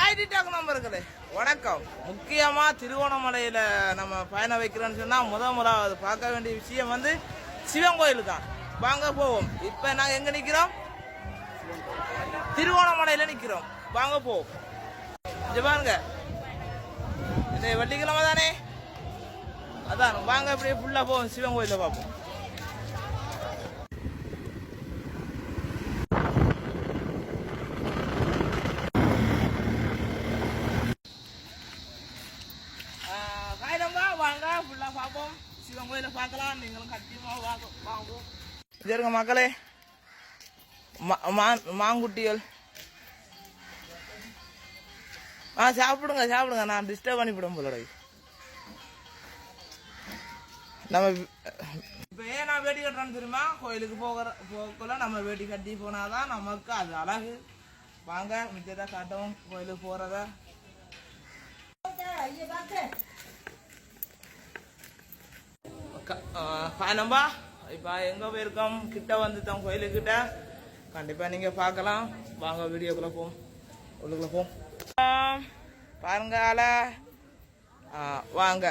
ரைட்டாக நம்பர்களே வணக்கம். முக்கியமா திருவோணமலையில நம்ம பயணம் வைக்கிறோன்னு சொன்னா முதலாவது பார்க்க வேண்டிய விஷயம் வந்து சிவன் கோயில் தான். வாங்க போவோம். இப்ப நாங்க எங்க நிக்கிறோம்? திருவோணமலையில நிக்கிறோம். வாங்க போவோம். பாருங்க, இந்த வெள்ளிக்கிழமை தானே, அதான் வாங்க அப்படியே ஃபுல்லா போவோம். சிவன் கோயில பார்ப்போம். வாங்க ஃபுல்லா பார்ப்போம். சிவன் கோயில பார்க்கலாம். நீங்களும் கண்டிப்பா வாங்க. சரிங்க மக்களே, மாங்குட்டிகள் சாப்பிடுங்க சாப்பிடுங்க. நான் டிஸ்டர்ப் பண்ணிவிடும் போல. நம்ம இப்ப ஏன் நான் வேட்டி கட்டுறேன்னு தெரியுமா? கோயிலுக்கு போகல நம்ம வேட்டி கட்டி போனாதான் நமக்கு அது அழகு. வாங்க மிச்சத்தை காட்டவும் கோயிலுக்கு போறத. நம்பா இப்ப எங்க போயிருக்கோம்? கிட்ட வந்துட்டோம் கோயிலுக்கிட்ட. கண்டிப்பா நீங்க பார்க்கலாம். வாங்க வீடியோக்குள்ள போம், உள்ளுக்குள்ள போம். பாருங்க வாங்க.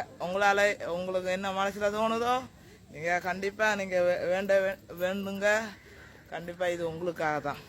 உங்களுக்கு என்ன மனசுல தோணுதோ நீங்க கண்டிப்பா நீங்க வேண்டுங்க. கண்டிப்பா இது உங்களுக்காக தான்.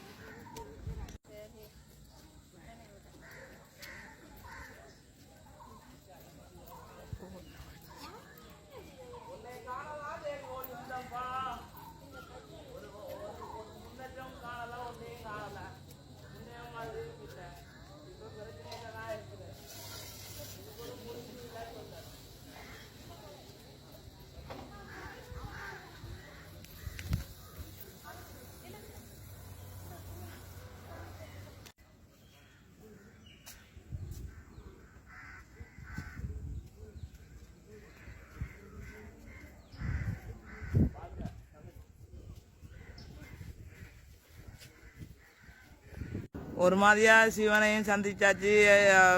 ஒரு மாதிரியா சிவனையும் சந்திச்சாச்சு,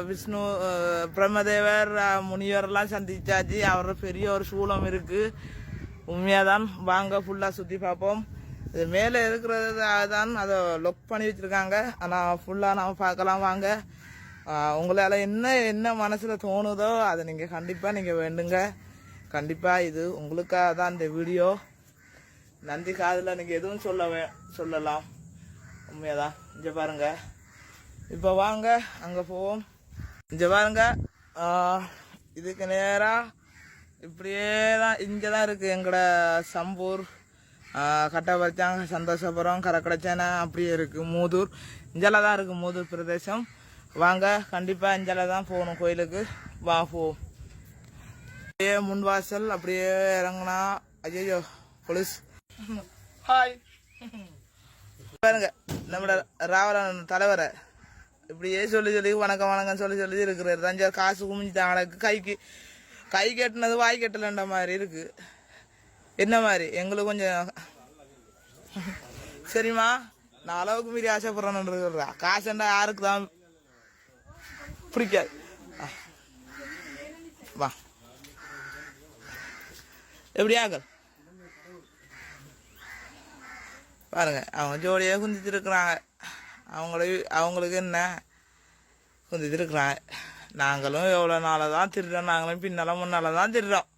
விஷ்ணு பிரம்மதேவர் முனிவரெல்லாம் சந்திச்சாச்சு. அவரோட பெரிய ஒரு சூலம் இருக்கு. உண்மையாதான். வாங்க ஃபுல்லா சுத்தி பார்ப்போம். இது மேலே இருக்கிறது தான் அதை லொக் பண்ணி வச்சிருக்காங்க. ஆனால் ஃபுல்லா நாம பார்க்கலாம். வாங்க. உங்களால என்ன மனசுல தோணுதோ அதை நீங்க கண்டிப்பா நீங்க வேண்டுங்க. கண்டிப்பா இது உங்களுக்காக தான் இந்த வீடியோ. நந்தி காதுல நீங்க எதுவும் சொல்லலாம். உண்மையாதான். இங்க பாருங்க. இப்ப வாங்க அங்க போவோம். இங்க பாருங்க, இதுக்கு நேரா இப்படியே தான் இங்கதான் இருக்கு எங்கட சம்பூர், கட்டபரிச்சாங்க, சந்தோஷபுரம், கரக்கடைச்சேனை அப்படியே இருக்கு. மூதூர் இஞ்சல தான் இருக்கு. மூதூர் பிரதேசம். வாங்க கண்டிப்பா இஞ்சல தான் போகணும் கோயிலுக்கு. வா போவோம். அப்படியே முன்வாசல் அப்படியே இறங்கினா ஐயோ போலீஸ். ஹாய் பாருங்க, நம்மளோட ராவலன் தலைவரை இப்படியே சொல்லி வணக்கம் வணக்கம் சொல்லி இருக்கிறாரு. தஞ்சாவூர் காசு குமிஞ்சிட்டாங்க. கை கட்டினது வாய் கட்டலன்ற மாதிரி இருக்கு. என்ன மாதிரி எங்களுக்கு கொஞ்சம் சரிம்மா, நான் அளவுக்கு மீறி ஆசைப்படுறேன்னு. காசுண்டா யாருக்கு தான் பிடிக்காது. வா எப்படியாக பாருங்க, அவங்க ஜோடியே குந்திட்டு இருக்கிறாங்க. அவங்களுக்கு என்ன குந்திட்டு இருக்கிறாங்க. நாங்களும் எவ்வளோ நாளாக தான் திருடுறோம். நாங்களும் பின்னால முன்னால தான் திருடுறோம்.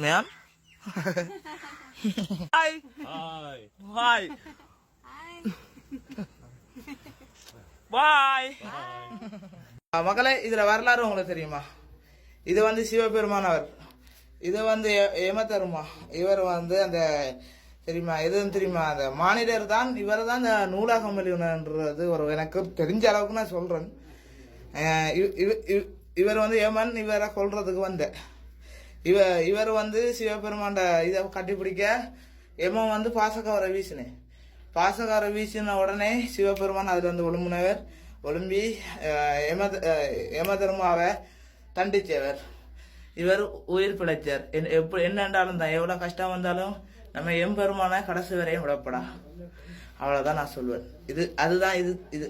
Ma'am hi hi bye. மக்களே, இதுல வரலாறு உங்களுக்கு தெரியுமா? இது வந்து சிவபெருமானவர். இது வந்து ஏமத்தருமா. இவர் வந்து அந்த தெரியுமா, எதுன்னு தெரியுமா, அந்த மானிடர் தான். இவர் தான் இந்த நூலகம் வெளியினன்றது ஒரு எனக்கு தெரிஞ்ச அளவுக்கு நான் சொல்றேன். இவர் வந்து ஏமன் இவரை கொல்றதுக்கு வந்த இவர் வந்து சிவபெருமாண்ட இதை கட்டிப்பிடிக்க ஏமன் வந்து பாசக்கார வீசின உடனே சிவபெருமான் அதுல வந்து ஒழும்பி ஏமதர்மாவை தண்டிச்சவர். இவர் உயிர் பிழைச்சார். என்னென்றாலும் தான் எவ்வளவு கஷ்டம் வந்தாலும் நம்ம எம்பெருமான கடைசி வரையும் விடப்படா. அவ்வளவுதான் நான் சொல்வேன். அதுதான்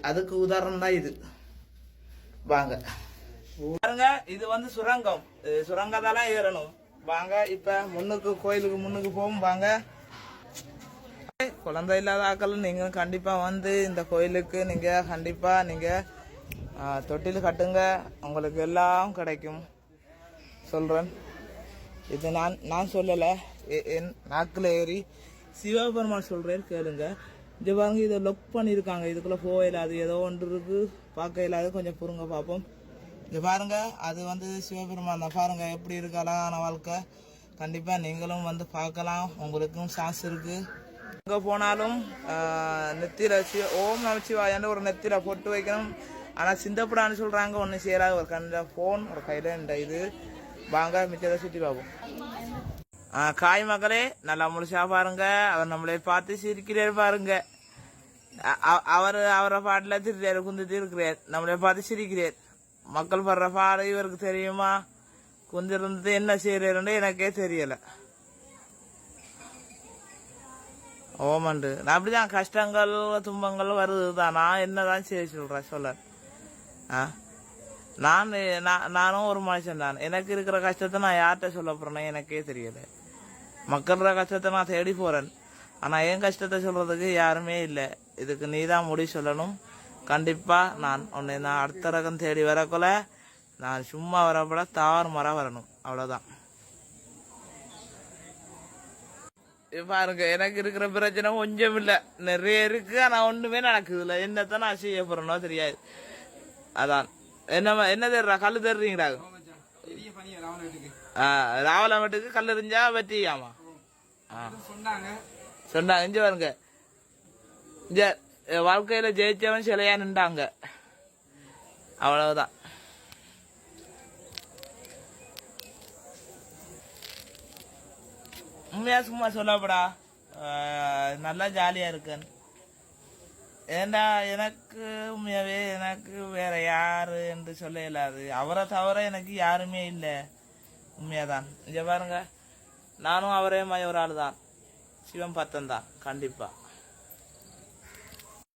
அதுக்கு உதாரணம் தான் இது. வாங்க பாருங்க, இது வந்து சுரங்கம். சுரங்கத்தாலாம் ஏறணும். வாங்க இப்ப கோயிலுக்கு முன்னுக்கு போவோம். வாங்க. குழந்தை இல்லாத ஆக்கள் நீங்க கண்டிப்பா வந்து இந்த கோயிலுக்கு நீங்க கண்டிப்பா நீங்க தொட்டில் கட்டுங்க, உங்களுக்கு எல்லாம் கிடைக்கும் சொல்கிறேன். இது நான் சொல்லலை, என் நாக்கில் ஏறி சிவபெருமான் சொல்கிறேன் கேளுங்க. இது பாருங்க, இதை லொக் பண்ணியிருக்காங்க, இதுக்குள்ளே போக இல்லாது, ஏதோ ஒன்று இருக்குது பார்க்க இல்லாது, கொஞ்சம் பொறுங்க பார்ப்போம். இது பாருங்க, அது வந்து சிவபெருமான் தான். பாருங்க எப்படி இருக்கு அழகான வாழ்க்கை. கண்டிப்பாக நீங்களும் வந்து பார்க்கலாம், உங்களுக்கும் சான்ஸ் இருக்குது. எங்கே போனாலும் நெத்தியில் ஓம் நமச்சிவாயான்னு ஒரு நெத்தியில் பொட்டு வைக்கணும். ஆனால் சிந்தப்படான்னு சொல்கிறாங்க, ஒன்றும் செய்யறாங்க. ஒரு கண்ணில் ஃபோன், ஒரு கையில் இந்த இது வாங்க, மிச்சத்தை சுற்றி பார்ப்போம். காய் மக்களே, நல்லா முழுசா பாருங்க. அவர் நம்மளை பார்த்து சிரிக்கிறார் பாருங்க. அவரை பாட்டில் திருட்டாரு, குந்திட்டு இருக்கிறார், நம்மளை பார்த்து சிரிக்கிறார். மக்கள் படுற பாடு இவருக்கு தெரியுமா? குந்திருந்து என்ன செய்யறேன்னு எனக்கே தெரியலை. ஓமண்டு நான் அப்படிதான், கஷ்டங்கள் துன்பங்கள் வருது தான். நான் என்னதான் செய்ய சொல்றேன் சொல்ல. நானும் ஒரு மனுஷன் தான். எனக்கு இருக்கிற கஷ்டத்தை நான் யார்கிட்ட சொல்ல போறேன்னு எனக்கே தெரியல. மக்களோட கஷ்டத்தை நான் தேடி போறேன், ஆனா என் கஷ்டத்தை சொல்றதுக்கு யாருமே இல்லை. இதுக்கு நீ தான் முடி சொல்லணும். கண்டிப்பா நான் அடுத்த ரகம் தேடி வரக்குள்ள நான் சும்மா வரப்பட தார் மரம் வரணும், அவ்வளவுதான். பாருங்க, எனக்கு இருக்கிற பிரச்சனை கொஞ்சம் இல்லை, நிறைய இருக்கு. ஆனா ஒண்ணுமே நடக்குது இல்லை. என்னத்தான் நான் செய்ய போறேனோ தெரியாது. அதான் என்ன தேடுறா? கல்லு தேடுறீங்களா? ராவல வீட்டுக்கு கல் எறிஞ்சா வெட்டியாமா சொன்னாங்க. இங்க பாருங்க, இங்க வாழ்க்கையில ஜெயிச்சவன் சிலையா நின்றாங்க, அவ்வளவுதான். உண்மையா சும்மா சொல்லப்படா, நல்லா ஜாலியா இருக்கேன். ஏண்டா எனக்கு உண்மையாவே எனக்கு வேற யாரு என்று சொல்ல இயலாது. அவரை தவிர எனக்கு யாருமே இல்லை. உண்மையாதான். இங்க பாருங்க, நானும் அவரே மாதிரி ஒரு ஆள் தான். சிவன் பத்தன் தான் கண்டிப்பா.